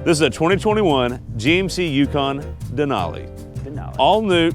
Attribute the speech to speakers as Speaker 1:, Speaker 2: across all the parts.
Speaker 1: This is a 2021 GMC Yukon Denali.
Speaker 2: Denali.
Speaker 1: All new.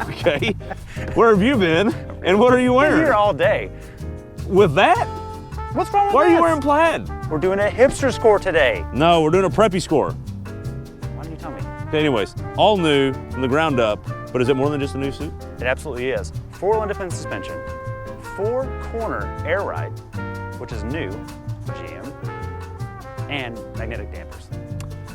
Speaker 1: Okay. Where have you been? And what are you wearing?
Speaker 2: Here all day.
Speaker 1: With that?
Speaker 2: What's wrong with
Speaker 1: Why are
Speaker 2: this?
Speaker 1: you wearing plaid?
Speaker 2: We're doing a hipster score today.
Speaker 1: No, we're doing a preppy score.
Speaker 2: Why didn't you tell me?
Speaker 1: Okay, anyways, all new from the ground up, but is it more than just a new suit?
Speaker 2: It absolutely is. 4-wheel independent suspension, 4-corner air ride, which is new for GM, and magnetic dampers.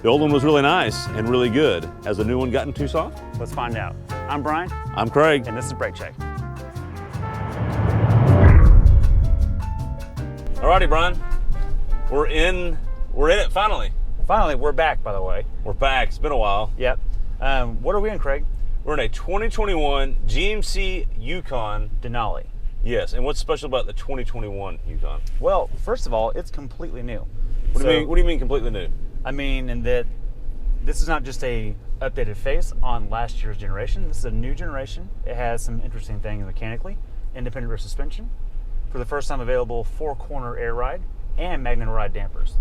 Speaker 1: The old one was really nice and really good. Has the new one gotten too soft?
Speaker 2: Let's find out. I'm Brian,
Speaker 1: I'm Craig.
Speaker 2: and this is Brake Check.
Speaker 1: Alrighty, Brian. We're in it finally.
Speaker 2: Finally, we're back, by the way.
Speaker 1: We're back. It's been a while.
Speaker 2: Yep. What are we in, Craig?
Speaker 1: We're in a 2021 GMC Yukon.
Speaker 2: Denali.
Speaker 1: Yes, and what's special about the 2021 Yukon?
Speaker 2: Well, first of all, it's completely new.
Speaker 1: What do you mean completely new?
Speaker 2: I mean, in that this is not just a updated face on last year's generation. This is a new generation. It has some interesting things mechanically. Independent rear suspension. For the first time available, 4-corner air ride and magnetic ride dampers.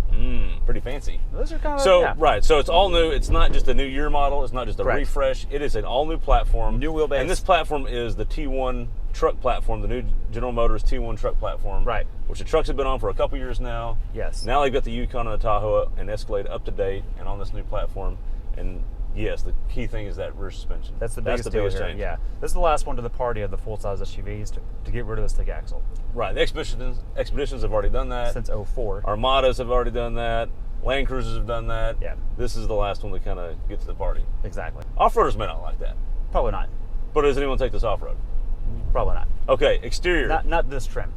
Speaker 1: Pretty fancy.
Speaker 2: Those are kind of,
Speaker 1: Right, so it's all new. It's not just a new year model. It's not just a
Speaker 2: Correct.
Speaker 1: refresh. It is an all new platform.
Speaker 2: New wheelbase.
Speaker 1: And this platform is the T1 truck platform, the new General Motors T1 truck platform.
Speaker 2: Right.
Speaker 1: Which the trucks have been on for a couple years now.
Speaker 2: Yes.
Speaker 1: Now they've got the Yukon and the Tahoe and Escalade up to date and on this new platform. And yes, the key thing is that rear suspension.
Speaker 2: That's the biggest deal here.
Speaker 1: change.
Speaker 2: Yeah. This is the last one to the party of the full-size SUVs to get rid of the stick axle.
Speaker 1: Right. The Expeditions have already done that.
Speaker 2: Since 04.
Speaker 1: Armadas have already done that. Land Cruisers have done that.
Speaker 2: Yeah.
Speaker 1: This is the last one to kind of get to the party.
Speaker 2: Exactly.
Speaker 1: Off-roaders may not like that.
Speaker 2: Probably not.
Speaker 1: But does anyone take this off-road?
Speaker 2: Probably not.
Speaker 1: Okay, exterior.
Speaker 2: Not this trim.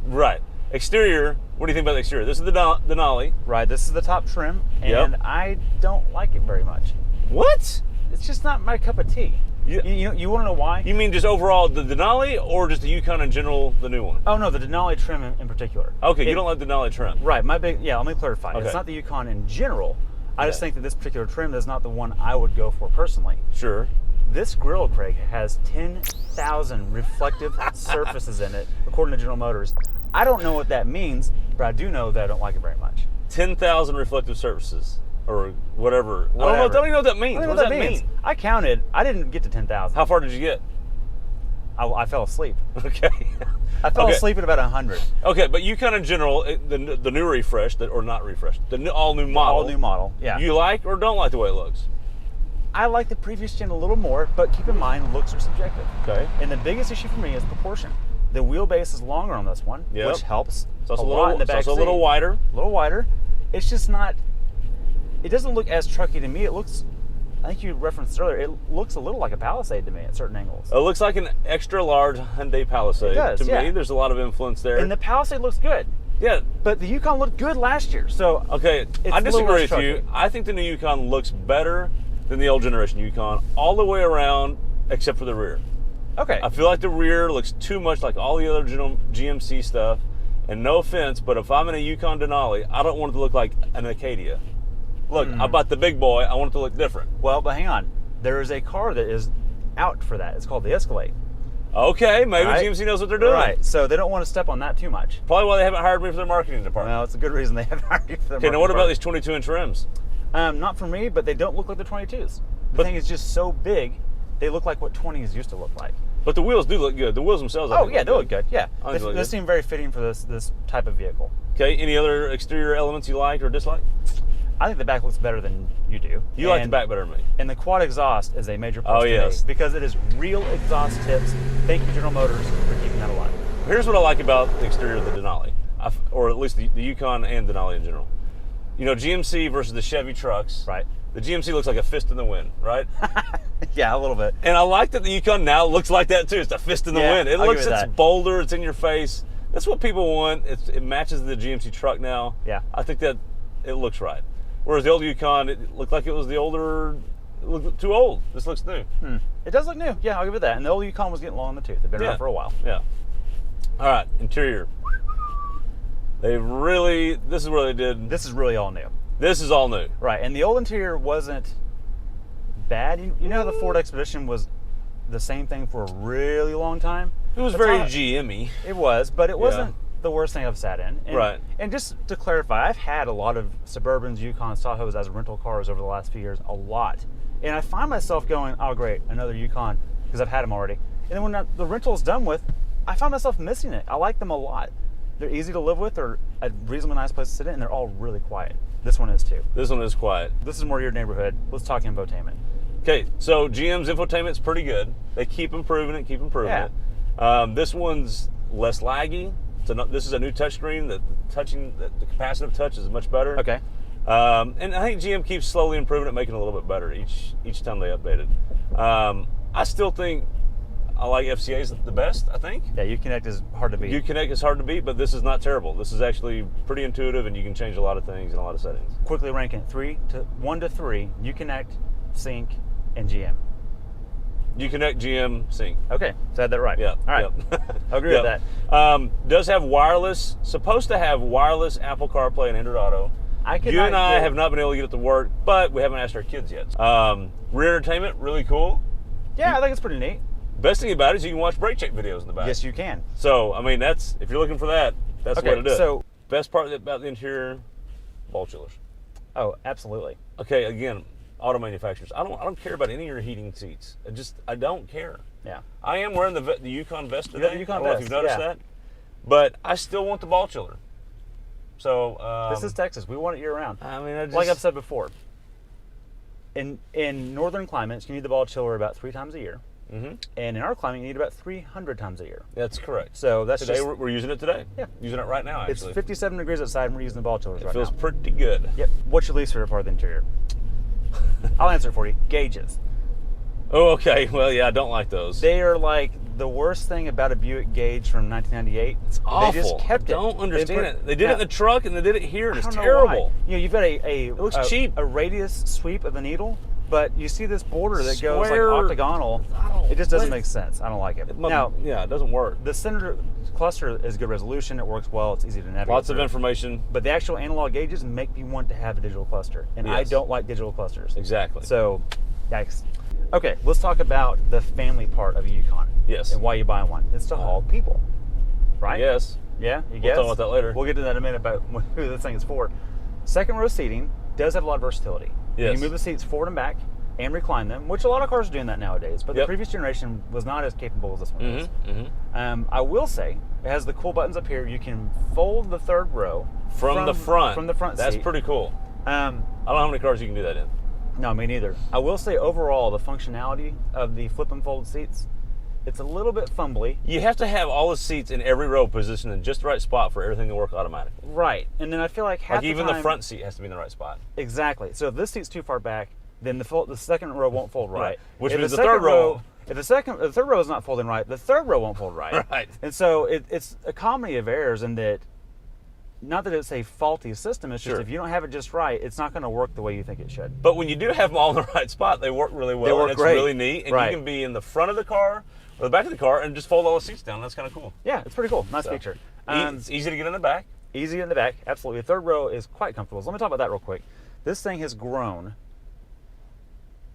Speaker 1: Right. Exterior, what do you think about the exterior? This is the Denali.
Speaker 2: Right. This is the top trim, and
Speaker 1: Yep.
Speaker 2: I don't like it very much.
Speaker 1: What?
Speaker 2: It's just not my cup of tea. You want to know why?
Speaker 1: You mean just overall the Denali or just the Yukon in general, the new one?
Speaker 2: Oh no, the Denali trim in particular.
Speaker 1: Okay, you don't like the Denali trim.
Speaker 2: Right. Let me clarify.
Speaker 1: Okay.
Speaker 2: It's not the Yukon in general. I just
Speaker 1: Okay.
Speaker 2: think that this particular trim is not the one I would go for personally.
Speaker 1: Sure.
Speaker 2: This grille, Craig, has 10,000 reflective surfaces in it, according to General Motors. I don't know what that means, but I do know that I don't like it very much.
Speaker 1: 10,000 reflective surfaces or whatever. I don't even know what that means.
Speaker 2: I don't know
Speaker 1: What does that mean?
Speaker 2: I counted. I didn't get to 10,000.
Speaker 1: How far did you get?
Speaker 2: I fell asleep.
Speaker 1: Okay.
Speaker 2: I fell
Speaker 1: Okay.
Speaker 2: asleep at about 100.
Speaker 1: Okay, but Yukon in general, the new refresh, or not refresh, the all new model.
Speaker 2: All new model. Yeah.
Speaker 1: You like or don't like the way it looks?
Speaker 2: I like the previous gen a little more, but keep in mind, looks are subjective.
Speaker 1: Okay.
Speaker 2: And the biggest issue for me is proportion. The wheelbase is longer on this one,
Speaker 1: Yep.
Speaker 2: which helps
Speaker 1: It's also
Speaker 2: a lot in the back
Speaker 1: it's also
Speaker 2: seat.
Speaker 1: a little wider.
Speaker 2: A little wider. It's just not. It doesn't look as trucky to me. It looks. I think you referenced earlier. It looks a little like a Palisade to me at certain angles.
Speaker 1: It looks like an extra large Hyundai Palisade.
Speaker 2: It does,
Speaker 1: to
Speaker 2: yeah.
Speaker 1: me, there's a lot of influence there.
Speaker 2: And the Palisade looks good,
Speaker 1: yeah.
Speaker 2: but the Yukon looked good last year. So
Speaker 1: Okay,
Speaker 2: It's
Speaker 1: I
Speaker 2: a little
Speaker 1: disagree
Speaker 2: less
Speaker 1: with you.
Speaker 2: trucky.
Speaker 1: I think the new Yukon looks better than the old generation Yukon all the way around, except for the rear.
Speaker 2: okay,
Speaker 1: I feel like the rear looks too much like all the other GMC stuff. And no offense, but if I'm in a Yukon Denali, I don't want it to look like an Acadia. Look, I bought the big boy. I want it to look different.
Speaker 2: well, but hang on. There is a car that is out for that. It's called the Escalade.
Speaker 1: Okay, maybe
Speaker 2: Right.
Speaker 1: GMC knows what they're doing.
Speaker 2: Right. So they don't want to step on that too much.
Speaker 1: Probably why they haven't hired me for their marketing department.
Speaker 2: Well, it's a good reason they haven't hired you for their
Speaker 1: Okay, now what about these
Speaker 2: marketing
Speaker 1: 22-inch rims?
Speaker 2: department. Not for me, but they don't look like the 22s. The thing is just so big, they look like what 20s used to look like.
Speaker 1: But the wheels do look good. The wheels themselves, I
Speaker 2: Oh
Speaker 1: think,
Speaker 2: yeah, they look good. Yeah,
Speaker 1: I think they look
Speaker 2: they
Speaker 1: good.
Speaker 2: seem very fitting for this type of vehicle.
Speaker 1: Okay, any other exterior elements you like or dislike?
Speaker 2: I think the back looks better than you do.
Speaker 1: You like the back better than me.
Speaker 2: And the quad exhaust is a major plus
Speaker 1: Oh,
Speaker 2: to
Speaker 1: yes.
Speaker 2: me because it is real exhaust tips. Thank you, General Motors, for keeping that alive.
Speaker 1: Here's what I like about the exterior of the Denali, or at least the Yukon and Denali in general. You know, GMC versus the Chevy trucks.
Speaker 2: Right.
Speaker 1: The GMC looks like a fist in the wind, right?
Speaker 2: Yeah, a little bit.
Speaker 1: And I like that the Yukon now looks like that too. It's a fist in the
Speaker 2: Yeah,
Speaker 1: wind. It
Speaker 2: I'll
Speaker 1: looks,
Speaker 2: give you
Speaker 1: it's
Speaker 2: that.
Speaker 1: bolder, it's in your face. That's what people want. It matches the GMC truck now.
Speaker 2: Yeah.
Speaker 1: I think that it looks right. Whereas the old Yukon, it looked like it was the older, it looked too old. This looks new.
Speaker 2: It does look new. Yeah, I'll give it that. And the old Yukon was getting long in the tooth. They've been around for a while.
Speaker 1: Yeah. All right, interior. They really, this is where they did,
Speaker 2: This is really all new.
Speaker 1: this is all new.
Speaker 2: Right, and the old interior wasn't bad. You know how the Ford Expedition was the same thing for a really long time?
Speaker 1: It was
Speaker 2: That's
Speaker 1: very
Speaker 2: how-
Speaker 1: GM-y.
Speaker 2: It was, but it wasn't the worst thing I've sat in. And,
Speaker 1: Right.
Speaker 2: And just to clarify, I've had a lot of Suburbans, Yukons, Tahoes as rental cars over the last few years, a lot. And I find myself going, oh great, another Yukon, because I've had them already. And then when the rental is done with, I find myself missing it. I like them a lot. They're easy to live with. They're a reasonably nice place to sit in, and they're all really quiet. This one is too.
Speaker 1: This one is quiet.
Speaker 2: This is more your neighborhood. Let's talk infotainment.
Speaker 1: Okay, so GM's infotainment's pretty good. They keep improving it, it. This one's less laggy. This is a new touchscreen. The capacitive touch is much better.
Speaker 2: Okay.
Speaker 1: And I think GM keeps slowly improving it, making it a little bit better each time they update it. I still think I like FCA's the best, I think.
Speaker 2: Yeah, Uconnect is hard to beat.
Speaker 1: Uconnect is hard to beat, but this is not terrible. This is actually pretty intuitive, and you can change a lot of things in a lot of settings.
Speaker 2: Quickly ranking it, 1 to 3, Uconnect, Sync, and GM.
Speaker 1: Uconnect, GM, Sync.
Speaker 2: Okay, so I had that right.
Speaker 1: Yeah.
Speaker 2: All right.
Speaker 1: Yep.
Speaker 2: I agree with that.
Speaker 1: Does have wireless, supposed to have wireless Apple CarPlay and Android Auto. You and I have not been able to get it to work, but we haven't asked our kids yet. Rear entertainment, really cool.
Speaker 2: Yeah, I think it's pretty neat.
Speaker 1: Best thing about it is you can watch brake check videos in the back.
Speaker 2: Yes, you can.
Speaker 1: So, I mean, if you're looking for that, that's
Speaker 2: okay,
Speaker 1: what it is.
Speaker 2: So,
Speaker 1: best part about the interior, ball chillers.
Speaker 2: Oh, absolutely.
Speaker 1: Okay, again, auto manufacturers. I don't care about any of your heating seats. I don't care.
Speaker 2: Yeah.
Speaker 1: I am wearing the Yukon vest today.
Speaker 2: You got the Yukon
Speaker 1: I don't know if you've noticed that. But I still want the ball chiller. So
Speaker 2: this is Texas. We want it year round.
Speaker 1: I mean,
Speaker 2: like I've said before. In northern climates, you need the ball chiller about 3 times a year. Mm-hmm. And in our climate, you need about 300 times a year.
Speaker 1: That's correct.
Speaker 2: So that's
Speaker 1: today we're using it today.
Speaker 2: Yeah,
Speaker 1: using it right now. Actually,
Speaker 2: it's 57 degrees outside, and we're using the ball chillers right now.
Speaker 1: It feels pretty good.
Speaker 2: Yep. What's your least favorite part of the interior? I'll answer it for you. Gauges.
Speaker 1: Oh, okay. Well, yeah, I don't like those.
Speaker 2: They are like the worst thing about a Buick Gauge from 1998.
Speaker 1: It's awful.
Speaker 2: They just kept
Speaker 1: I don't understand it. They did it in the truck, and they did it here, and it's terrible.
Speaker 2: You've got
Speaker 1: it looks cheap.
Speaker 2: A radius sweep of the needle, but you see this border that goes
Speaker 1: Square.
Speaker 2: like octagonal. It just doesn't make sense. I don't like it. Now,
Speaker 1: yeah, it doesn't work.
Speaker 2: The center cluster is good resolution. It works well. It's easy to navigate.
Speaker 1: Lots of information.
Speaker 2: But the actual analog gauges make me want to have a digital cluster, and I don't like digital clusters.
Speaker 1: Exactly.
Speaker 2: So, yikes. Okay, let's talk about the family part of a Yukon.
Speaker 1: Yes.
Speaker 2: And why you buy one. It's to haul people, right?
Speaker 1: Yes.
Speaker 2: Yeah, you guess?
Speaker 1: We'll talk about that later.
Speaker 2: We'll get to that in a minute about who this thing is for. Second row seating does have a lot of versatility.
Speaker 1: Yes.
Speaker 2: You can move the seats forward and back and recline them, which a lot of cars are doing that nowadays, but the previous generation was not as capable as this one is. Mm-hmm. I will say, it has the cool buttons up here. You can fold the third row
Speaker 1: from the front.
Speaker 2: From the front seat.
Speaker 1: That's pretty cool. I don't know how many cars you can do that in.
Speaker 2: No, me neither. I will say overall, the functionality of the flip and fold seats, it's a little bit fumbly.
Speaker 1: You have to have all the seats in every row positioned in just the right spot for everything to work automatically.
Speaker 2: Right. And then I feel like half the
Speaker 1: even
Speaker 2: time,
Speaker 1: the front seat has to be in the right spot.
Speaker 2: Exactly. So if this seat's too far back, then the second row won't fold right.
Speaker 1: Which means the third row.
Speaker 2: If the third row is not folding right, the third row won't fold right.
Speaker 1: Right.
Speaker 2: And so it's a comedy of errors in that, not that it's a faulty system, it's just if you don't have it just right, it's not going to work the way you think it should.
Speaker 1: But when you do have them all in the right spot, they work really well.
Speaker 2: They work
Speaker 1: and
Speaker 2: great.
Speaker 1: It's really neat. And you can be in the front of the car or the back of the car and just fold all the seats down. That's kind of cool.
Speaker 2: Yeah, it's pretty cool. Nice feature.
Speaker 1: It's easy to get in the back.
Speaker 2: Easy in the back, absolutely. The third row is quite comfortable. So let me talk about that real quick. This thing has grown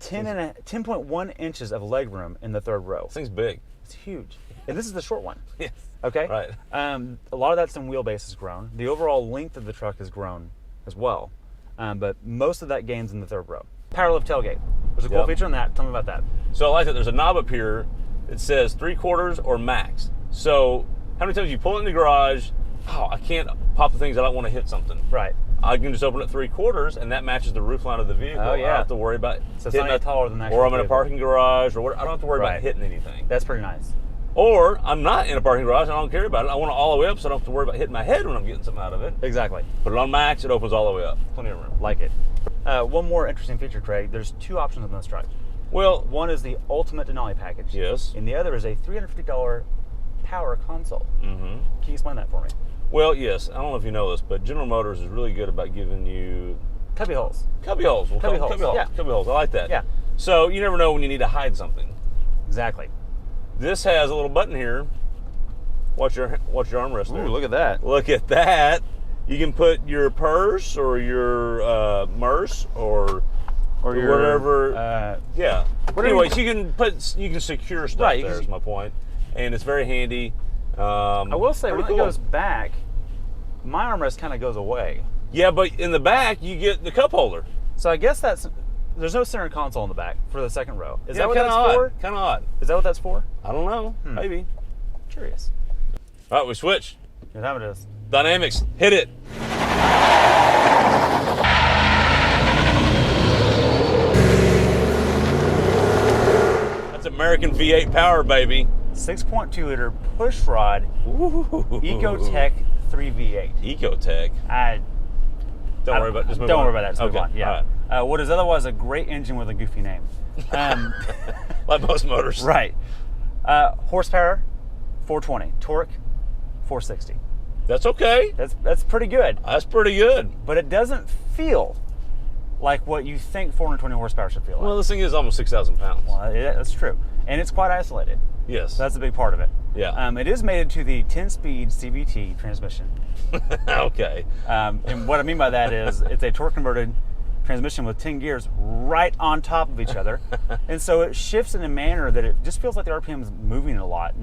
Speaker 2: 10.1 inches of leg room in the third row.
Speaker 1: This thing's big.
Speaker 2: It's huge. And this is the short one.
Speaker 1: Yes.
Speaker 2: Okay?
Speaker 1: Right.
Speaker 2: A lot of that's in wheelbase has grown. The overall length of the truck has grown as well. But most of that gains in the third row. Power lift tailgate. There's a cool feature on that. Tell me about that.
Speaker 1: So I like that there's a knob up here that says 3/4 or max. So how many times you pull it in the garage, I can't pop the things, I don't want to hit something.
Speaker 2: Right.
Speaker 1: I can just open it 3/4 and that matches the roof line of the vehicle.
Speaker 2: Oh, yeah.
Speaker 1: I don't have to worry about
Speaker 2: it's not taller than that.
Speaker 1: Or I'm in a parking garage or what. I don't have to worry about hitting anything.
Speaker 2: That's pretty nice.
Speaker 1: Or I'm not in a parking garage and I don't care about it. I want it all the way up so I don't have to worry about hitting my head when I'm getting something out of it.
Speaker 2: Exactly.
Speaker 1: Put it on max, it opens all the way up. Plenty of room.
Speaker 2: Like it. One more interesting feature, Craig. There's 2 options on this truck.
Speaker 1: Well,
Speaker 2: one is the ultimate Denali package.
Speaker 1: Yes.
Speaker 2: And the other is a $350 power console. Mm-hmm. Can you explain that for me?
Speaker 1: Well, yes. I don't know if you know this, but General Motors is really good about giving you
Speaker 2: cubby holes.
Speaker 1: Cubby holes. We'll
Speaker 2: cubby holes.
Speaker 1: Cubby holes.
Speaker 2: Yeah.
Speaker 1: Cubby holes. I like that.
Speaker 2: Yeah.
Speaker 1: So you never know when you need to hide something.
Speaker 2: Exactly.
Speaker 1: This has a little button here. Watch your armrest there.
Speaker 2: Ooh, look at that.
Speaker 1: Look at that. You can put your purse or your Merce or your whatever. Anyways, you can secure stuff. Right. There's my point, and it's very handy.
Speaker 2: I will say, when
Speaker 1: pretty
Speaker 2: it
Speaker 1: cool.
Speaker 2: goes back, my armrest kind of goes away.
Speaker 1: Yeah, but in the back, you get the cup holder.
Speaker 2: So I guess there's no center console in the back for the second row. Is
Speaker 1: Yeah,
Speaker 2: that what
Speaker 1: kinda
Speaker 2: that's
Speaker 1: odd.
Speaker 2: for?
Speaker 1: Kind of odd.
Speaker 2: Is that what that's for?
Speaker 1: I don't know. Maybe.
Speaker 2: Curious.
Speaker 1: All right, we switch.
Speaker 2: Good time it is.
Speaker 1: Dynamics, hit it. That's American V8 power, baby.
Speaker 2: 6.2 liter push rod Ecotech 3V8.
Speaker 1: Ecotech. Don't worry about. Just move
Speaker 2: Don't
Speaker 1: on.
Speaker 2: worry about that. Just move
Speaker 1: Okay,
Speaker 2: on. Yeah.
Speaker 1: all
Speaker 2: What is otherwise a great engine with a goofy name.
Speaker 1: Like most motors.
Speaker 2: Right. Horsepower 420. Torque 460.
Speaker 1: That's okay.
Speaker 2: That's pretty good.
Speaker 1: That's pretty good.
Speaker 2: But it doesn't feel like what you think 420 horsepower should feel like.
Speaker 1: Well, this thing is almost 6,000 pounds.
Speaker 2: Well, that's true. And it's quite isolated.
Speaker 1: Yes.
Speaker 2: So that's a big part of it.
Speaker 1: Yeah.
Speaker 2: It is mated to the 10-speed CVT transmission.
Speaker 1: Okay.
Speaker 2: And what I mean by that is it's a torque-converted transmission with 10 gears right on top of each other. And so it shifts in a manner that it just feels like the RPM is moving a lot.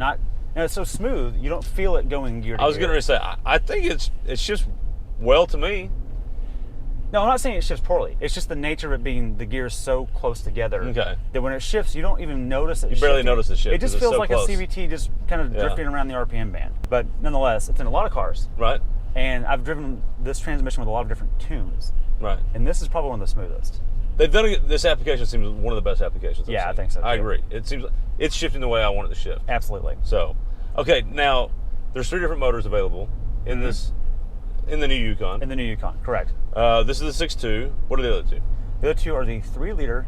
Speaker 2: It's so smooth, you don't feel it going gear to gear.
Speaker 1: I was going to say, I think it shifts well to me.
Speaker 2: No, I'm not saying it shifts poorly. It's just the nature of it being the gears so close together
Speaker 1: Okay.
Speaker 2: that when it shifts, you don't even notice it.
Speaker 1: You barely
Speaker 2: shifting.
Speaker 1: notice the shift
Speaker 2: It just
Speaker 1: 'cause it's
Speaker 2: feels
Speaker 1: so
Speaker 2: like
Speaker 1: close.
Speaker 2: a CVT just kind of drifting around the RPM band. But nonetheless, it's in a lot of cars.
Speaker 1: Right.
Speaker 2: And I've driven this transmission with a lot of different tunes.
Speaker 1: Right.
Speaker 2: And this is probably one of the smoothest.
Speaker 1: They've done it. This application seems one of the best applications. I've
Speaker 2: Yeah, I
Speaker 1: seen.
Speaker 2: think so,
Speaker 1: I
Speaker 2: too.
Speaker 1: agree. It seems it's shifting the way I want it to shift.
Speaker 2: Absolutely.
Speaker 1: So, okay, now there's 3 different motors available in in the new Yukon.
Speaker 2: In the new Yukon, correct.
Speaker 1: This is the 6.2. What are the other two?
Speaker 2: The other two are the 3-liter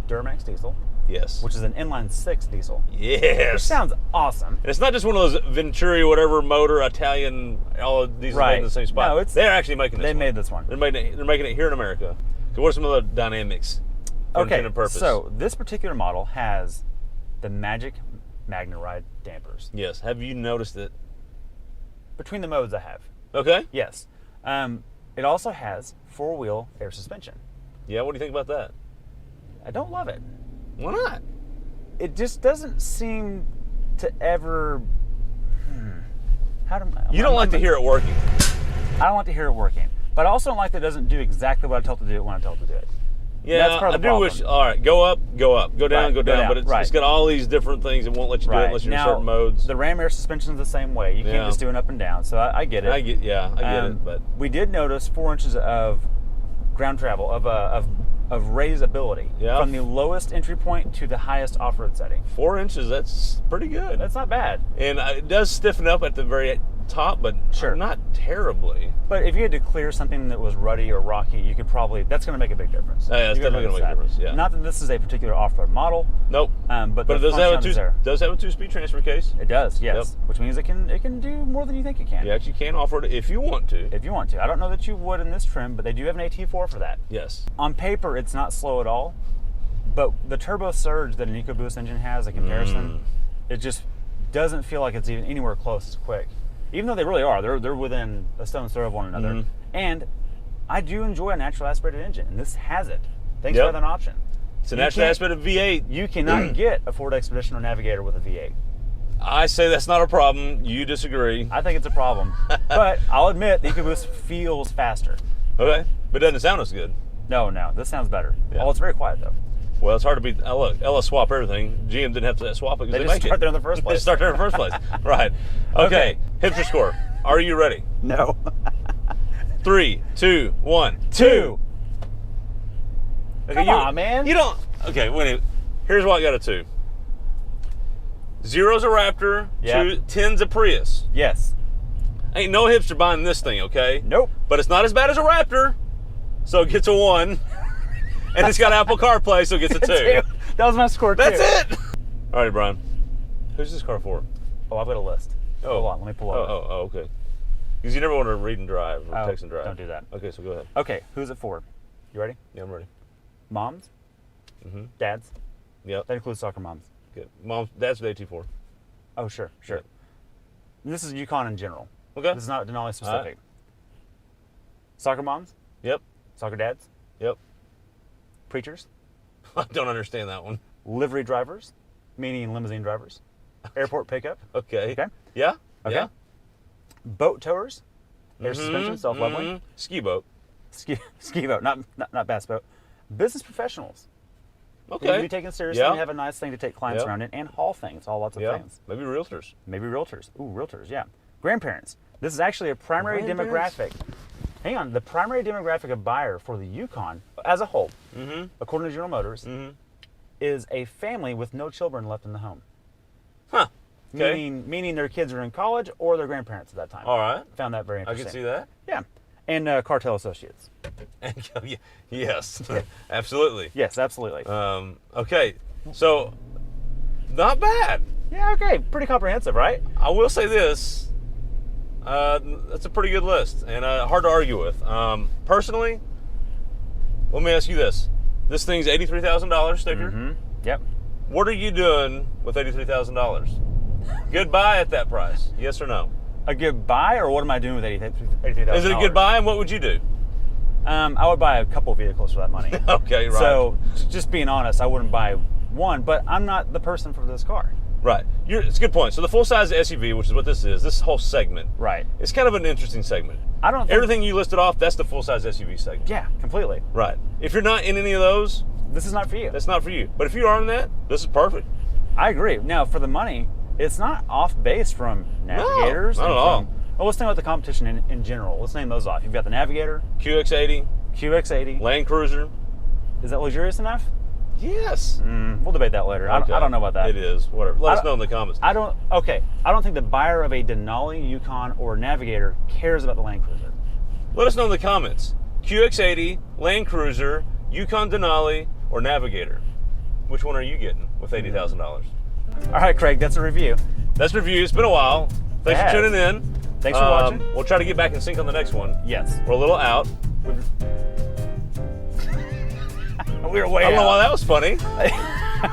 Speaker 2: Duramax diesel,
Speaker 1: Yes.
Speaker 2: which is an inline 6 diesel.
Speaker 1: Yes.
Speaker 2: Which sounds awesome.
Speaker 1: And it's not just one of those Venturi whatever motor Italian. All of these are made in the same spot.
Speaker 2: No,
Speaker 1: they're actually making this.
Speaker 2: They made this one.
Speaker 1: They're making it here in America. So what are some of the dynamics? For
Speaker 2: Okay,
Speaker 1: intended purpose?
Speaker 2: so this particular model has the Magic MagnaRide dampers.
Speaker 1: Yes. Have you noticed it?
Speaker 2: Between the modes I have.
Speaker 1: Okay.
Speaker 2: Yes. It also has 4-wheel air suspension.
Speaker 1: Yeah. What do you think about that?
Speaker 2: I don't love it.
Speaker 1: Why not?
Speaker 2: It just doesn't seem to ever.
Speaker 1: You don't like to hear it working.
Speaker 2: I don't like to hear it working, but I also don't like that it doesn't do exactly what I tell it to do it when I tell it to do it.
Speaker 1: Yeah,
Speaker 2: That's part of the
Speaker 1: I do
Speaker 2: problem.
Speaker 1: wish. All right, go up, go down,
Speaker 2: Right,
Speaker 1: go down. But it's got all these different things. It won't let you do it unless you're in certain modes.
Speaker 2: The Ram air suspension is the same way. You can't just do an up and down. So I get it.
Speaker 1: I get it. But
Speaker 2: we did notice 4 inches of ground travel of raisability from the lowest entry point to the highest off-road setting.
Speaker 1: 4 inches, that's pretty good.
Speaker 2: That's not bad.
Speaker 1: And it does stiffen up at the very top, but
Speaker 2: Sure.
Speaker 1: not terribly.
Speaker 2: But if you had to clear something that was ruddy or rocky, you could probably, that's going to make a big difference.
Speaker 1: Oh, yeah, it's
Speaker 2: You're
Speaker 1: definitely going to make a difference. Yeah.
Speaker 2: Not that this is a particular off-road model.
Speaker 1: Nope.
Speaker 2: But
Speaker 1: it
Speaker 2: the
Speaker 1: does have
Speaker 2: functionality is there.
Speaker 1: does have a 2-speed transfer case.
Speaker 2: It does, yes. Which means it can do more than you think it can.
Speaker 1: You actually can offer it if you want to.
Speaker 2: If you want to. I don't know that you would in this trim, but they do have an AT4 for that.
Speaker 1: Yes.
Speaker 2: On paper, it's not slow at all, but the turbo surge that an EcoBoost engine has in comparison, it just doesn't feel like it's even anywhere close as quick. Even though they really are. They're within a stone's throw of one another. And I do enjoy a natural aspirated engine, and this has it. Thanks for that option.
Speaker 1: It's a natural aspirated V8.
Speaker 2: You cannot get a Ford Expedition or Navigator with a V8.
Speaker 1: I say that's not a problem. You disagree.
Speaker 2: I think it's a problem. But I'll admit, the EcoBoost feels faster.
Speaker 1: Okay. But it doesn't sound as good.
Speaker 2: No, this sounds better.
Speaker 1: Yeah.
Speaker 2: Oh, it's very quiet, though.
Speaker 1: Well, it's hard to beat. Look, LS swap everything. GM didn't have to swap it because
Speaker 2: They
Speaker 1: they
Speaker 2: just
Speaker 1: make
Speaker 2: start
Speaker 1: it.
Speaker 2: there in the first place.
Speaker 1: They start there in the first place. Right. Okay. Hipster score. Are you ready?
Speaker 2: No.
Speaker 1: 3, 2, 1,
Speaker 2: 2.
Speaker 1: Okay,
Speaker 2: Come on, man.
Speaker 1: You don't. Okay, wait. Here's what I got a 2. 0's a Raptor.
Speaker 2: Yeah.
Speaker 1: 10's a Prius.
Speaker 2: Yes.
Speaker 1: Ain't no hipster buying this thing, okay?
Speaker 2: Nope.
Speaker 1: But it's not as bad as a Raptor, so it gets a 1. And it's got Apple CarPlay, so it gets a 2.
Speaker 2: That was my score, too.
Speaker 1: That's it. All right, Brian. Who's this car for?
Speaker 2: Oh, I've got a list. Hold on, let me pull up.
Speaker 1: Oh, okay. Because you never want to read and drive or text and drive.
Speaker 2: Don't do that.
Speaker 1: Okay, so go ahead.
Speaker 2: Okay, who's it for? You ready?
Speaker 1: Yeah, I'm ready.
Speaker 2: Moms? Dads?
Speaker 1: Yep.
Speaker 2: That includes soccer moms.
Speaker 1: Good. Dad's with AT4.
Speaker 2: Oh, sure.
Speaker 1: Good.
Speaker 2: And this is Yukon in general.
Speaker 1: Okay.
Speaker 2: This is not Denali specific.
Speaker 1: All right.
Speaker 2: Soccer moms?
Speaker 1: Yep.
Speaker 2: Soccer dads?
Speaker 1: Yep.
Speaker 2: Preachers?
Speaker 1: I don't understand that one.
Speaker 2: Livery drivers? Meaning limousine drivers? Airport pickup?
Speaker 1: Okay.
Speaker 2: Okay.
Speaker 1: Yeah?
Speaker 2: Okay.
Speaker 1: Yeah.
Speaker 2: Boat towers, air suspension, self-leveling.
Speaker 1: Ski boat.
Speaker 2: Ski boat, not bass boat. Business professionals.
Speaker 1: Okay.
Speaker 2: You be taken seriously and have a nice thing to take clients around in and haul things, haul lots of things.
Speaker 1: Maybe realtors.
Speaker 2: Maybe realtors. Ooh, realtors, yeah. Grandparents. This is actually a primary demographic. Hang on. The primary demographic of buyer for the Yukon as a whole, according to General Motors, is a family with no children left in the home.
Speaker 1: Huh. Okay.
Speaker 2: Meaning their kids are in college or their grandparents at that time.
Speaker 1: All right.
Speaker 2: Found that very
Speaker 1: I
Speaker 2: interesting.
Speaker 1: can see that.
Speaker 2: Yeah. And cartel associates.
Speaker 1: Yes. Absolutely.
Speaker 2: Yes, absolutely.
Speaker 1: Okay. So, not bad.
Speaker 2: Yeah, okay. Pretty comprehensive, right?
Speaker 1: I will say this. That's a pretty good list and hard to argue with. Personally, let me ask you this. This thing's $83,000 sticker.
Speaker 2: Yep.
Speaker 1: What are you doing with $83,000? Good buy at that price? Yes or no?
Speaker 2: A good buy, or what am I doing with $83,000?
Speaker 1: Is it a good buy, and what would you do?
Speaker 2: I would buy a couple vehicles for that money.
Speaker 1: Okay, right.
Speaker 2: So, just being honest, I wouldn't buy one, but I'm not the person for this car.
Speaker 1: Right. It's a good point. So the full-size SUV, which is what this whole segment,
Speaker 2: right,
Speaker 1: it's kind of an interesting segment.
Speaker 2: I don't think
Speaker 1: everything you listed off, that's the full-size SUV segment.
Speaker 2: Yeah, completely.
Speaker 1: Right. If you're not in any of those,
Speaker 2: this is not for you.
Speaker 1: That's not for you. But if you are in that, this is perfect.
Speaker 2: I agree. Now, for the money, it's not off base from Navigators.
Speaker 1: No, not at all.
Speaker 2: Well, let's think about the competition in general. Let's name those off. You've got the Navigator,
Speaker 1: QX80, Land Cruiser.
Speaker 2: Is that luxurious enough?
Speaker 1: Yes.
Speaker 2: We'll debate that later. Okay. I don't know about that.
Speaker 1: It is. Whatever. Let us know in the comments.
Speaker 2: I don't think the buyer of a Denali, Yukon, or Navigator cares about the Land Cruiser.
Speaker 1: Let us know in the comments. QX80, Land Cruiser, Yukon Denali, or Navigator. Which one are you getting with $80,000?
Speaker 2: All right, Craig, that's a review.
Speaker 1: That's a review. It's been a while. Thanks for tuning in.
Speaker 2: Thanks for watching.
Speaker 1: We'll try to get back in sync on the next one.
Speaker 2: Yes.
Speaker 1: We're a little out.
Speaker 2: We're way out.
Speaker 1: I don't know why that was funny.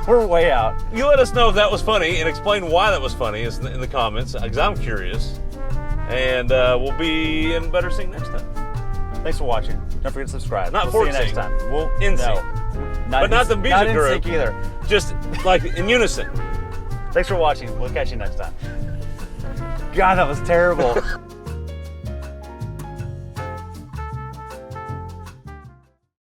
Speaker 2: We're way out.
Speaker 1: You let us know if that was funny and explain why that was funny in the comments, because I'm curious. And we'll be in better sync next time.
Speaker 2: Thanks for watching. Don't forget to subscribe.
Speaker 1: Not
Speaker 2: we'll see you
Speaker 1: sync.
Speaker 2: next time. We'll
Speaker 1: in sync. But not the music group.
Speaker 2: Not in sync either.
Speaker 1: Just like in unison.
Speaker 2: Thanks for watching. We'll catch you next time. God, that was terrible.